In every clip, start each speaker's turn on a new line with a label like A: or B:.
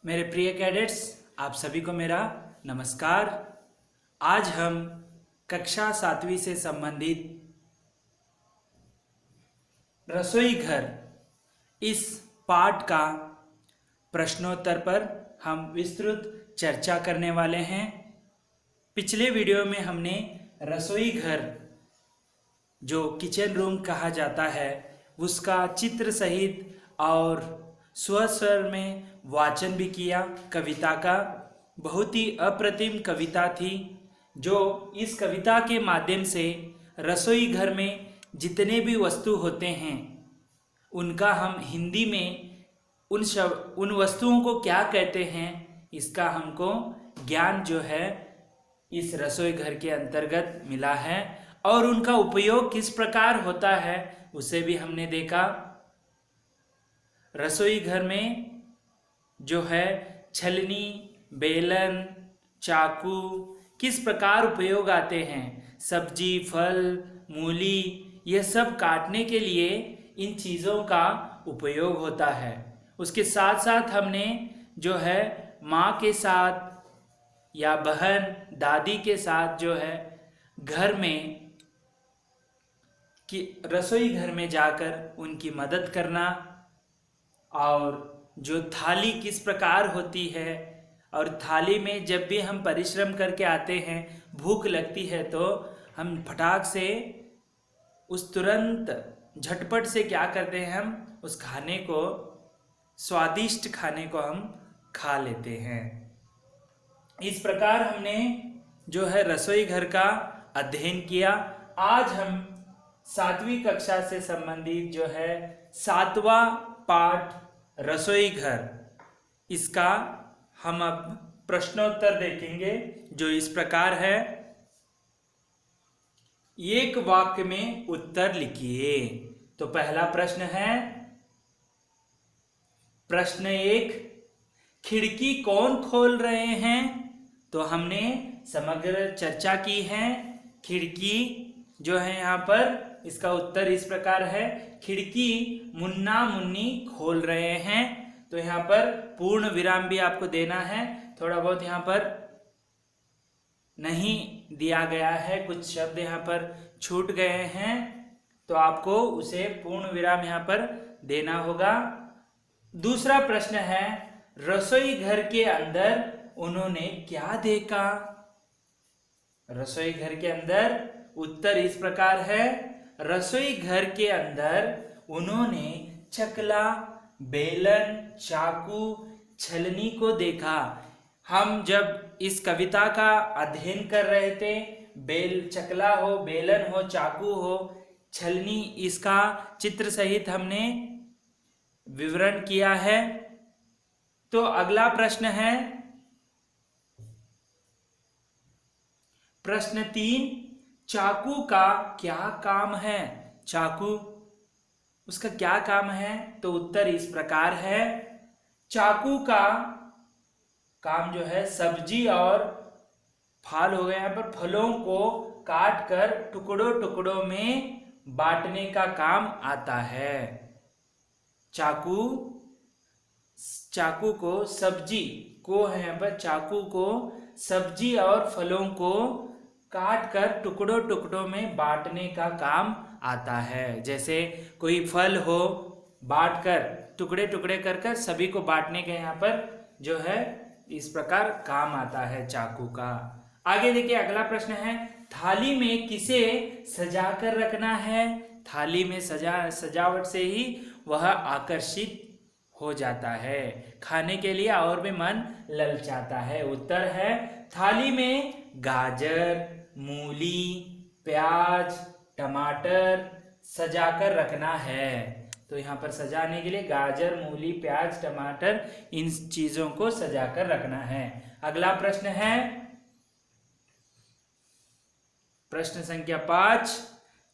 A: मेरे प्रिय कैडेट्स, आप सभी को मेरा नमस्कार। आज हम कक्षा 7वीं से संबंधित रसोई घर इस पाठ का प्रश्नोत्तर पर हम विस्तृत चर्चा करने वाले हैं। पिछले वीडियो में हमने रसोई घर जो किचन रूम कहा जाता है उसका चित्र सहित और स्वर में वाचन भी किया। कविता का बहुत ही अप्रतिम कविता थी, जो इस कविता के माध्यम से रसोई घर में जितने भी वस्तु होते हैं उनका हम हिंदी में उन वस्तुओं को क्या कहते हैं इसका हमको ज्ञान जो है इस रसोई घर के अंतर्गत मिला है, और उनका उपयोग किस प्रकार होता है उसे भी हमने देखा। रसोई घर में जो है छलनी, बेलन, चाकू किस प्रकार उपयोग आते हैं। सब्जी, फल, मूली ये सब काटने के लिए इन चीज़ों का उपयोग होता है। उसके साथ साथ हमने जो है माँ के साथ या बहन, दादी के साथ जो है घर में कि रसोई घर में जाकर उनकी मदद करना, और जो थाली किस प्रकार होती है, और थाली में जब भी हम परिश्रम करके आते हैं, भूख लगती है तो हम फटाक से उस तुरंत झटपट से क्या करते हैं, हम उस खाने को, स्वादिष्ट खाने को हम खा लेते हैं। इस प्रकार हमने जो है रसोई घर का अध्ययन किया। आज हम 7वीं कक्षा से संबंधित जो है 7वां पाठ रसोई घर, इसका हम अब प्रश्नोत्तर देखेंगे जो इस प्रकार है। एक वाक्य में उत्तर लिखिए। तो पहला प्रश्न है, प्रश्न 1, खिड़की कौन खोल रहे हैं? तो हमने समग्र चर्चा की है। खिड़की जो है यहाँ पर इसका उत्तर इस प्रकार है, खिड़की मुन्ना मुन्नी खोल रहे हैं। तो यहाँ पर पूर्ण विराम भी आपको देना है, थोड़ा बहुत यहाँ पर नहीं दिया गया है, कुछ शब्द यहाँ पर छूट गए हैं, तो आपको उसे पूर्ण विराम यहाँ पर देना होगा। दूसरा प्रश्न है, रसोई घर के अंदर उन्होंने क्या देखा? रसोई घर के अंदर उत्तर इस प्रकार है, रसोई घर के अंदर उन्होंने चकला, बेलन, चाकू, छलनी को देखा। हम जब इस कविता का अध्ययन कर रहे थे, चकला हो, बेलन हो, चाकू हो, छलनी, इसका चित्र सहित हमने विवरण किया है। तो अगला प्रश्न है, प्रश्न 3, चाकू का क्या काम है? चाकू उसका क्या काम है? तो उत्तर इस प्रकार है, चाकू का काम जो है सब्जी और फल हो गए, यहाँ पर फलों को काट कर टुकड़ों टुकड़ों में बांटने का काम आता है। चाकू को सब्जी को है, यहाँ पर चाकू को सब्जी और फलों को काट कर टुकड़ों टुकड़ों में बांटने का काम आता है। जैसे कोई फल हो, बांट कर टुकड़े टुकड़े कर कर सभी को बांटने के यहाँ पर जो है इस प्रकार काम आता है चाकू का। आगे देखिए, अगला प्रश्न है, थाली में किसे सजा कर रखना है? थाली में सजावट से ही वह आकर्षित हो जाता है, खाने के लिए और भी मन ललचाता है। उत्तर है, थाली में गाजर, मूली, प्याज, टमाटर सजाकर रखना है। तो यहाँ पर सजाने के लिए गाजर, मूली, प्याज, टमाटर, इन चीजों को सजाकर रखना है। अगला प्रश्न है, प्रश्न संख्या 5,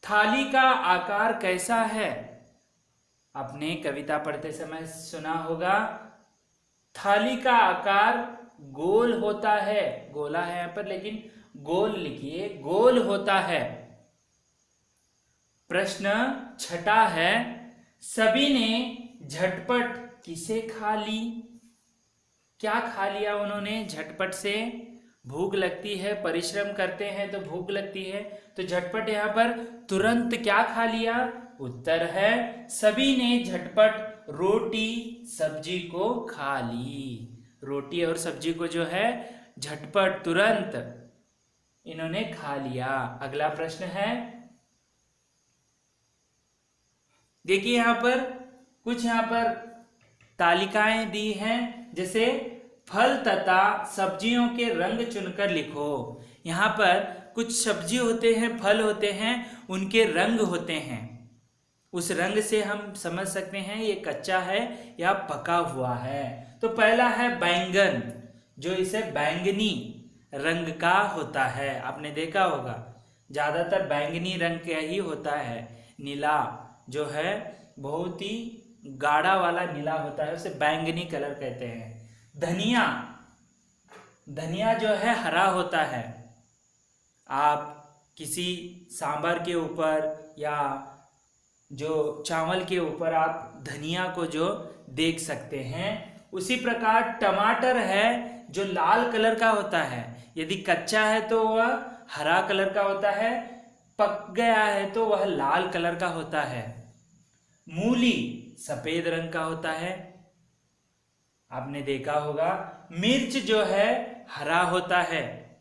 A: थाली का आकार कैसा है? आपने कविता पढ़ते समय सुना होगा, थाली का आकार गोल होता है। गोला है यहाँ पर, लेकिन गोल लिखिए, गोल होता है। प्रश्न 6 है, सभी ने झटपट किसे खा ली? क्या खा लिया उन्होंने झटपट से? भूख लगती है, परिश्रम करते हैं तो भूख लगती है, तो झटपट यहाँ पर तुरंत क्या खा लिया? उत्तर है सभी ने झटपट रोटी सब्जी को खा ली। रोटी और सब्जी को जो है झटपट तुरंत इन्होंने खा लिया। अगला प्रश्न है, देखिए यहाँ पर कुछ यहाँ पर तालिकाएं दी हैं, जैसे फल तथा सब्जियों के रंग चुनकर लिखो। यहाँ पर कुछ सब्जी होते हैं, फल होते हैं, उनके रंग होते हैं, उस रंग से हम समझ सकते हैं ये कच्चा है या पका हुआ है। तो पहला है बैंगन, जो इसे बैंगनी रंग का होता है। आपने देखा होगा ज्यादातर बैंगनी रंग का ही होता है। नीला जो है बहुत ही गाढ़ा वाला नीला होता है, उसे बैंगनी कलर कहते हैं। धनिया, धनिया जो है हरा होता है। आप किसी सांभर के ऊपर या जो चावल के ऊपर आप धनिया को जो देख सकते हैं। उसी प्रकार टमाटर है जो लाल कलर का होता है। यदि कच्चा है तो वह हरा कलर का होता है, पक गया है तो वह लाल कलर का होता है। मूली सफेद रंग का होता है, आपने देखा होगा। मिर्च जो है हरा होता है,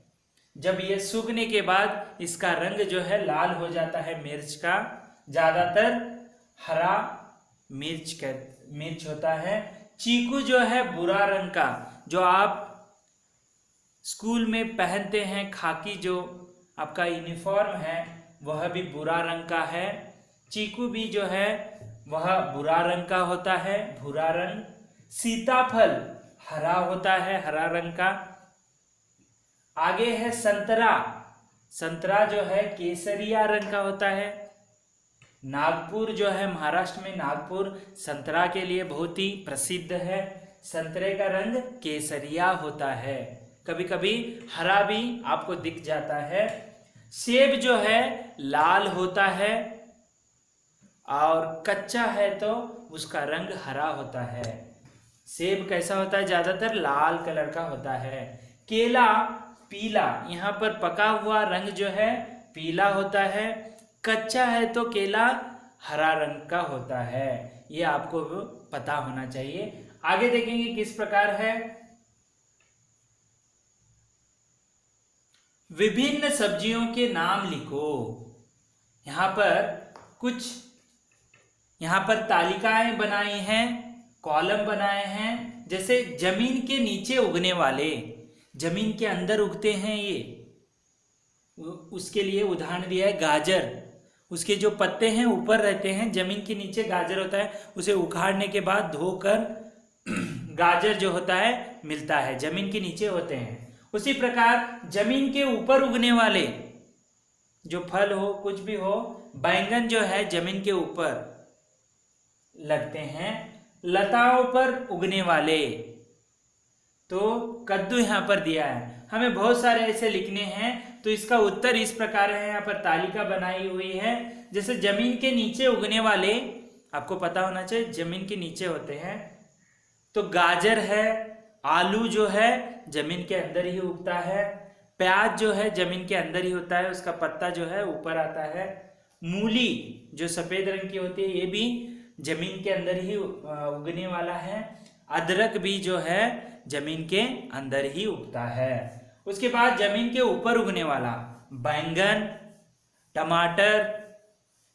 A: जब ये सूखने के बाद इसका रंग जो है लाल हो जाता है मिर्च का। ज्यादातर हरा मिर्च होता है। चीकू जो है भूरा रंग का, जो आप स्कूल में पहनते हैं, खाकी जो आपका यूनिफॉर्म है वह भी भूरा रंग का है। चीकू भी जो है वह भूरा रंग का होता है, भूरा रंग। सीताफल हरा होता है, हरा रंग का। आगे है संतरा, संतरा जो है केसरिया रंग का होता है। नागपुर जो है महाराष्ट्र में, नागपुर संतरा के लिए बहुत ही प्रसिद्ध है। संतरे का रंग केसरिया होता है, कभी कभी हरा भी आपको दिख जाता है। सेब जो है लाल होता है और कच्चा है तो उसका रंग हरा होता है। सेब कैसा होता है? ज्यादातर लाल कलर का होता है। केला पीला, यहाँ पर पका हुआ रंग जो है पीला होता है। कच्चा है तो केला हरा रंग का होता है, ये आपको पता होना चाहिए। आगे देखेंगे किस प्रकार है। विभिन्न सब्जियों के नाम लिखो। यहाँ पर कुछ तालिकाएं बनाई हैं, कॉलम बनाए हैं। जैसे जमीन के नीचे उगने वाले, जमीन के अंदर उगते हैं ये, उसके लिए उदाहरण दिया है गाजर। उसके जो पत्ते हैं ऊपर रहते हैं, जमीन के नीचे गाजर होता है, उसे उखाड़ने के बाद धोकर गाजर जो होता है मिलता है, जमीन के नीचे होते हैं। उसी प्रकार जमीन के ऊपर उगने वाले जो फल हो, कुछ भी हो, बैंगन जो है जमीन के ऊपर लगते हैं। लताओं पर उगने वाले तो कद्दू यहाँ पर दिया है। हमें बहुत सारे ऐसे लिखने हैं, तो इसका उत्तर इस प्रकार है। यहाँ पर तालिका बनाई हुई है। जैसे जमीन के नीचे उगने वाले, आपको पता होना चाहिए जमीन के नीचे होते हैं, तो गाजर है। आलू जो है जमीन के अंदर ही उगता है। प्याज जो है जमीन के अंदर ही होता है, उसका पत्ता जो है ऊपर आता है। मूली जो सफेद रंग की होती है, ये भी जमीन के अंदर ही उगने वाला है। अदरक भी जो है जमीन के अंदर ही उगता है। उसके बाद जमीन के ऊपर उगने वाला बैंगन, टमाटर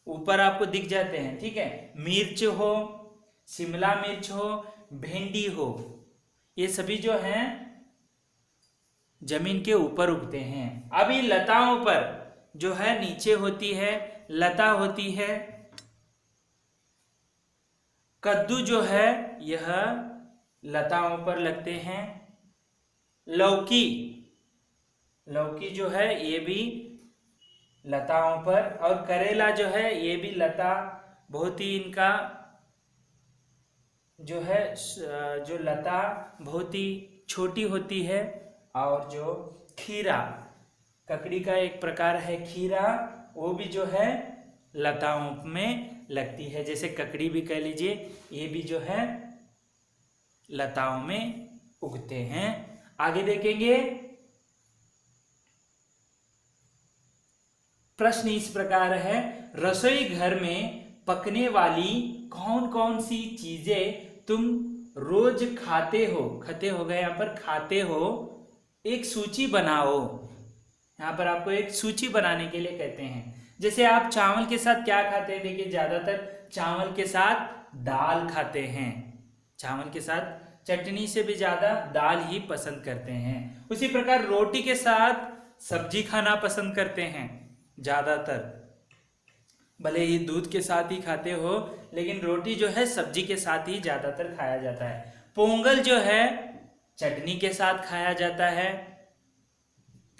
A: ऊपर आपको दिख जाते हैं, ठीक है। मिर्च हो, शिमला मिर्च हो, भिंडी हो, ये सभी जो हैं जमीन के ऊपर उगते हैं। अभी लताओं पर जो है नीचे होती है, लता होती है। कद्दू जो है यह लताओं पर लगते हैं। लौकी जो है ये भी लताओं पर, और करेला जो है ये भी लता, बहुत ही इनका जो है जो लता बहुत ही छोटी होती है। और जो खीरा, ककड़ी का एक प्रकार है खीरा, वो भी जो है लताओं में लगती है। जैसे ककड़ी भी कह लीजिए, ये भी जो है लताओं में उगते हैं। आगे देखेंगे, प्रश्न इस प्रकार है, रसोई घर में पकने वाली कौन कौन सी चीजें तुम रोज खाते हो गए, यहाँ पर खाते हो, एक सूची बनाओ। यहाँ पर आपको एक सूची बनाने के लिए कहते हैं। जैसे आप चावल के साथ क्या खाते हैं, देखिए ज्यादातर चावल के साथ दाल खाते हैं, चावल के साथ चटनी से भी ज्यादा दाल ही पसंद करते हैं। उसी प्रकार रोटी के साथ सब्जी खाना पसंद करते हैं ज्यादातर, भले ही दूध के साथ ही खाते हो, लेकिन रोटी जो है सब्जी के साथ ही ज्यादातर खाया जाता है। पोंगल जो है चटनी के साथ खाया जाता है।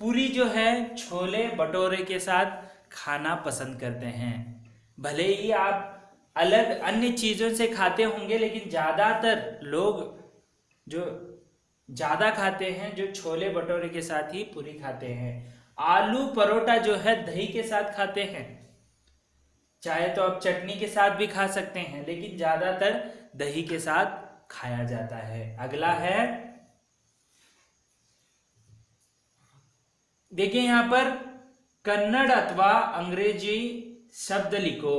A: पूरी जो है छोले भटूरे के साथ खाना पसंद करते हैं। भले ही आप अलग अन्य चीजों से खाते होंगे, लेकिन ज्यादातर लोग जो ज्यादा खाते हैं जो छोले भटूरे के साथ ही पूरी खाते हैं। आलू परोठा जो है दही के साथ खाते हैं, चाहे तो आप चटनी के साथ भी खा सकते हैं, लेकिन ज्यादातर दही के साथ खाया जाता है। अगला है, देखिए यहाँ पर कन्नड़ अथवा अंग्रेजी शब्द लिखो।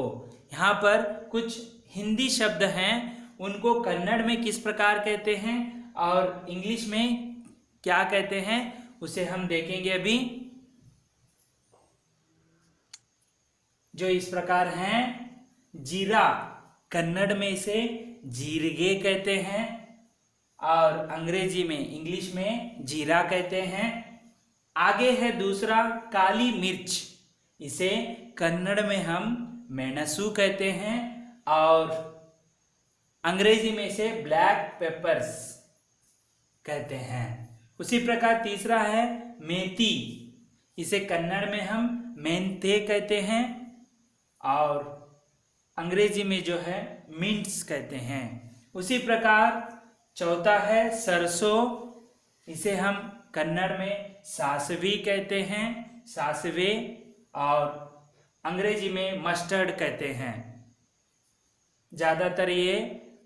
A: यहाँ पर कुछ हिंदी शब्द हैं, उनको कन्नड़ में किस प्रकार कहते हैं और इंग्लिश में क्या कहते हैं, उसे हम देखेंगे अभी। जो इस प्रकार हैं, जीरा, कन्नड़ में इसे जीरगे कहते हैं और अंग्रेजी में, इंग्लिश में जीरा कहते हैं। आगे है दूसरा, काली मिर्च, इसे कन्नड़ में हम मेणसू कहते हैं और अंग्रेजी में इसे ब्लैक पेपर्स कहते हैं। उसी प्रकार तीसरा है मेथी, इसे कन्नड़ में हम मेंथे कहते हैं और अंग्रेजी में जो है मिंट्स कहते हैं। उसी प्रकार चौथा है सरसों, इसे हम कन्नड़ में सासवी कहते हैं, सासवे, और अंग्रेजी में मस्टर्ड कहते हैं। ज़्यादातर ये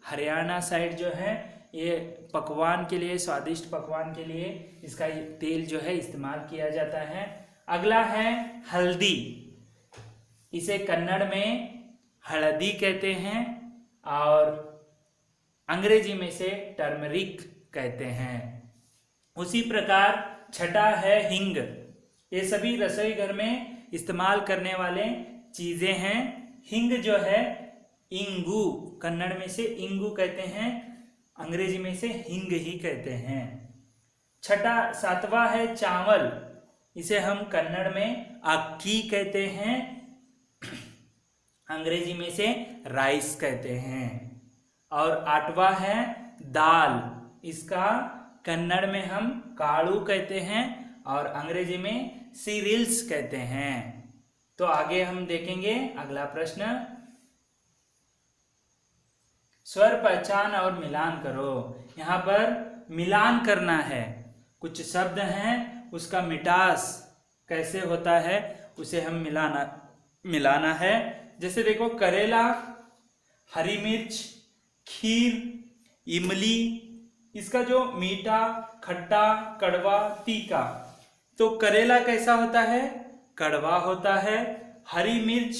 A: हरियाणा साइड जो है ये पकवान के लिए, स्वादिष्ट पकवान के लिए इसका तेल जो है इस्तेमाल किया जाता है। अगला है हल्दी, इसे कन्नड़ में हल्दी कहते हैं और अंग्रेजी में इसे टर्मरिक कहते हैं। उसी प्रकार छठा है हिंग, ये सभी रसोई घर में इस्तेमाल करने वाले चीजें हैं। हिंग जो है इंगू, कन्नड़ में से इंगू कहते हैं, अंग्रेजी में से हिंग ही कहते हैं। सातवां है चावल, इसे हम कन्नड़ में अक्की कहते हैं, अंग्रेजी में से राइस कहते हैं। और आठवां है दाल, इसका कन्नड़ में हम काड़ू कहते हैं और अंग्रेजी में सीरियल्स कहते हैं। तो आगे हम देखेंगे अगला प्रश्न, स्वर पहचान और मिलान करो। यहाँ पर मिलान करना है, कुछ शब्द हैं उसका मिठास कैसे होता है उसे हम मिलाना है। जैसे देखो करेला, हरी मिर्च, खीर, इमली, इसका जो मीठा, खट्टा, कड़वा, तीखा, तो करेला कैसा होता है, कड़वा होता है, हरी मिर्च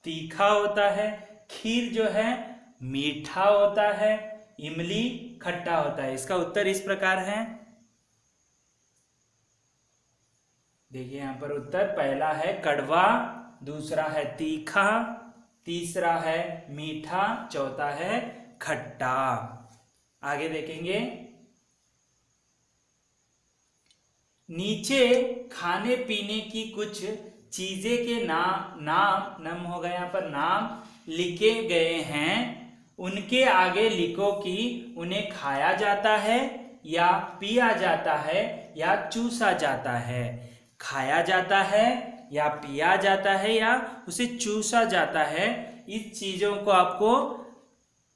A: तीखा होता है, खीर जो है मीठा होता है, इमली खट्टा होता है। इसका उत्तर इस प्रकार है, देखिए यहाँ पर उत्तर पहला है कड़वा, दूसरा है तीखा, तीसरा है मीठा, चौथा है खट्टा। आगे देखेंगे, नीचे खाने पीने की कुछ चीजें के नाम हो गए, यहाँ पर नाम लिखे गए हैं, उनके आगे लिखो कि उन्हें खाया जाता है या पिया जाता है या चूसा जाता है। खाया जाता है या पिया जाता है या उसे चूसा जाता है, इस चीजों को आपको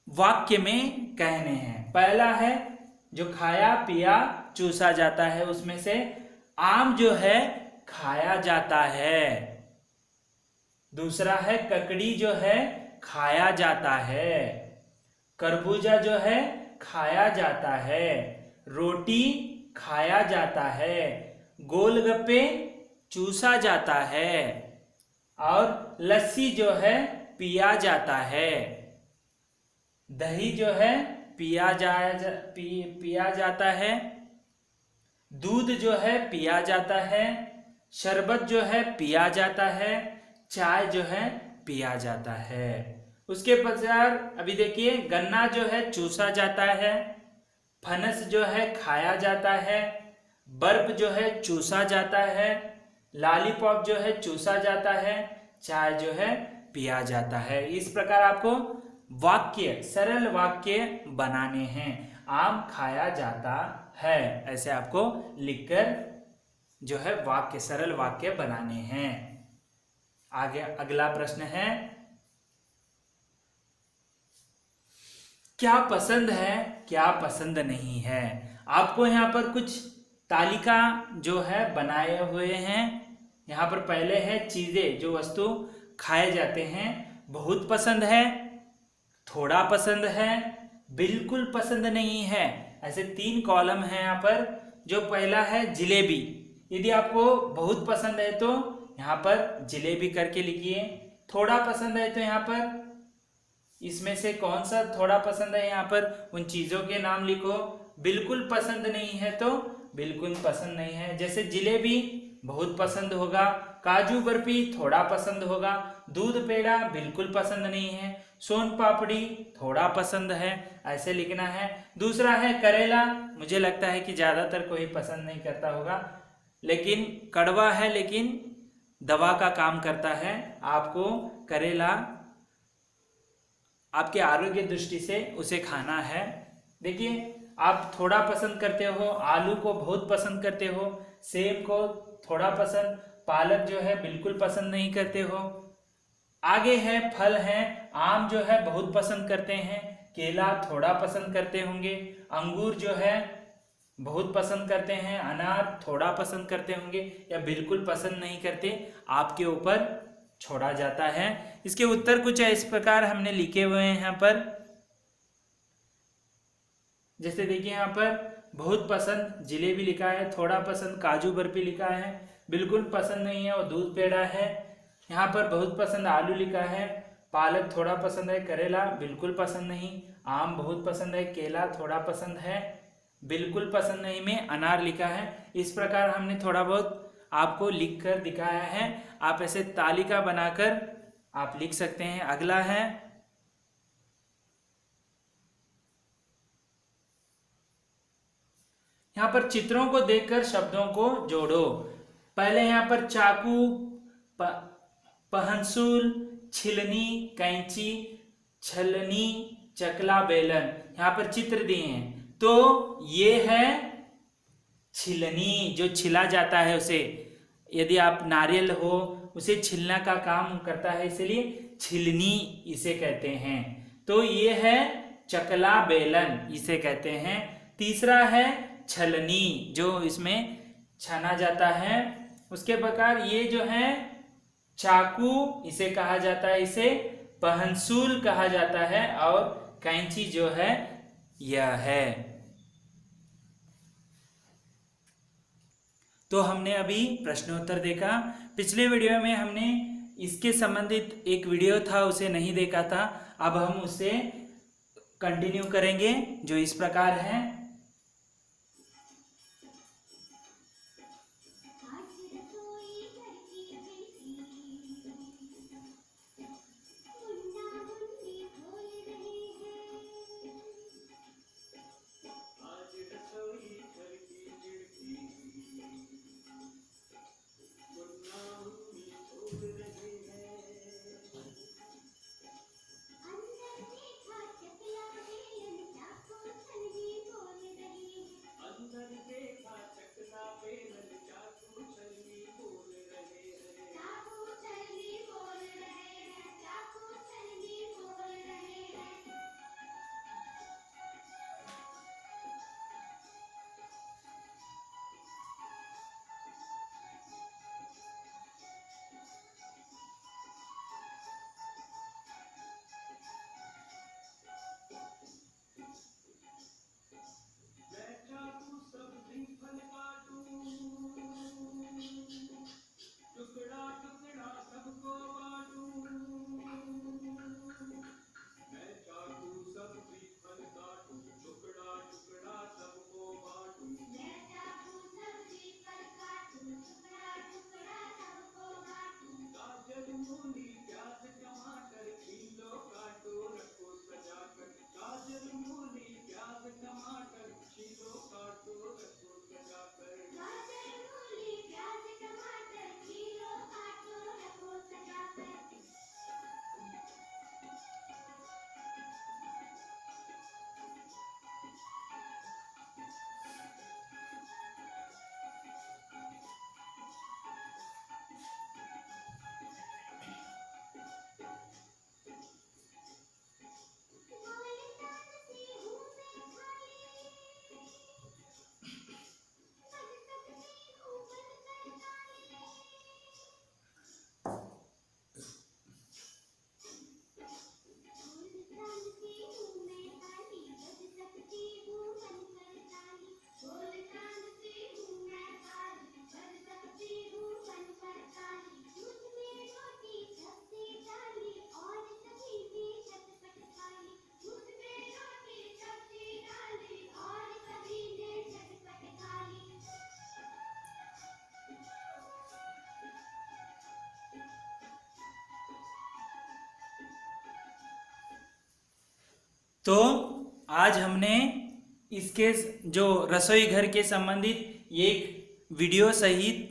A: वाक्य में कहने हैं। पहला है जो खाया पिया चूसा जाता है, उसमें से आम जो है खाया जाता है, दूसरा है ककड़ी जो है खाया जाता है, खरबूजा जो है खाया जाता है, रोटी खाया जाता है, गोलगप्पे चूसा जाता है और लस्सी जो है पिया जाता है, दही जो है पिया जाता है, दूध जो है पिया जाता है, शरबत जो है पिया जाता है, चाय जो है पिया जाता है। उसके पश्चात अभी देखिए, गन्ना जो है चूसा जाता है, फनस जो है खाया जाता है, बर्फ जो है चूसा जाता है, लॉलीपॉप जो है चूसा जाता है, चाय जो है पिया जाता है। इस प्रकार आपको वाक्य, सरल वाक्य बनाने हैं। आम खाया जाता है, ऐसे आपको लिखकर जो है वाक्य, सरल वाक्य बनाने हैं। आगे अगला प्रश्न है, क्या पसंद है क्या पसंद नहीं है। आपको यहाँ पर कुछ तालिका जो है बनाए हुए हैं। यहाँ पर पहले है चीजें, जो वस्तु खाए जाते हैं। बहुत पसंद है, थोड़ा पसंद है, बिल्कुल पसंद नहीं है। ऐसे 3 कॉलम है यहाँ पर। जो पहला है जिलेबी, यदि आपको बहुत पसंद है तो यहाँ पर जिलेबी करके लिखिए। थोड़ा पसंद है तो यहाँ पर इसमें से कौन सा थोड़ा पसंद है, यहाँ पर उन चीजों के नाम लिखो। बिल्कुल पसंद नहीं है तो बिल्कुल पसंद नहीं है। जैसे जिलेबी बहुत पसंद होगा, काजू बर्फी थोड़ा पसंद होगा, दूध पेड़ा बिल्कुल पसंद नहीं है, सोन पापड़ी थोड़ा पसंद है, ऐसे लिखना है। दूसरा है करेला, मुझे लगता है कि ज्यादातर कोई पसंद नहीं करता होगा, लेकिन कड़वा है, लेकिन दवा का काम करता है। आपको करेला आपके आरोग्य दृष्टि से उसे खाना है। देखिए, आप थोड़ा पसंद करते हो, आलू को बहुत पसंद करते हो, सेब को थोड़ा पसंद, पालक जो है बिल्कुल पसंद नहीं करते हो। आगे है फल है, आम जो है बहुत पसंद करते हैं, केला थोड़ा पसंद करते होंगे, अंगूर जो है बहुत पसंद करते हैं, अनार थोड़ा पसंद करते होंगे या बिल्कुल पसंद नहीं करते। आपके ऊपर छोड़ा जाता है। इसके उत्तर कुछ इस प्रकार हमने लिखे हुए हैं यहाँ पर। जैसे देखिए, यहाँ पर बहुत पसंद जिलेबी लिखा है, थोड़ा पसंद काजू बर्फी लिखा है, बिल्कुल पसंद नहीं है वो दूध पेड़ा है। यहाँ पर बहुत पसंद आलू लिखा है, पालक थोड़ा पसंद है, करेला बिल्कुल पसंद नहीं, आम बहुत पसंद है, केला थोड़ा पसंद है, बिल्कुल पसंद नहीं में अनार लिखा है। इस प्रकार हमने थोड़ा बहुत आपको लिख कर दिखाया है। आप ऐसे तालिका बनाकर आप लिख सकते हैं। अगला है, यहाँ पर चित्रों को देखकर शब्दों को जोड़ो। पहले यहाँ पर चाकू, पहंसुल, छिलनी, कैंची, छलनी, चकला, बेलन, यहाँ पर चित्र दिए हैं। तो ये है छिलनी, जो छिला जाता है उसे, यदि आप नारियल हो उसे छिलना का काम करता है, इसलिए छिलनी इसे कहते हैं। तो ये है चकला बेलन, इसे कहते हैं। तीसरा है छलनी, जो इसमें छाना जाता है। उसके प्रकार ये जो है चाकू, इसे कहा जाता है, इसे पहंसुल कहा जाता है, और कैंची जो है यह है। तो हमने अभी प्रश्नोत्तर देखा। पिछले वीडियो में हमने इसके संबंधित एक वीडियो था, उसे नहीं देखा था। अब हम उसे कंटिन्यू करेंगे, जो इस प्रकार है। तो आज हमने इसके जो रसोई घर के संबंधित एक वीडियो सहित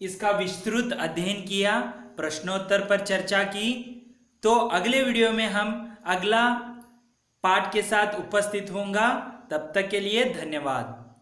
A: इसका विस्तृत अध्ययन किया, प्रश्नोत्तर पर चर्चा की। तो अगले वीडियो में हम अगला पाठ के साथ उपस्थित होंगे। तब तक के लिए धन्यवाद।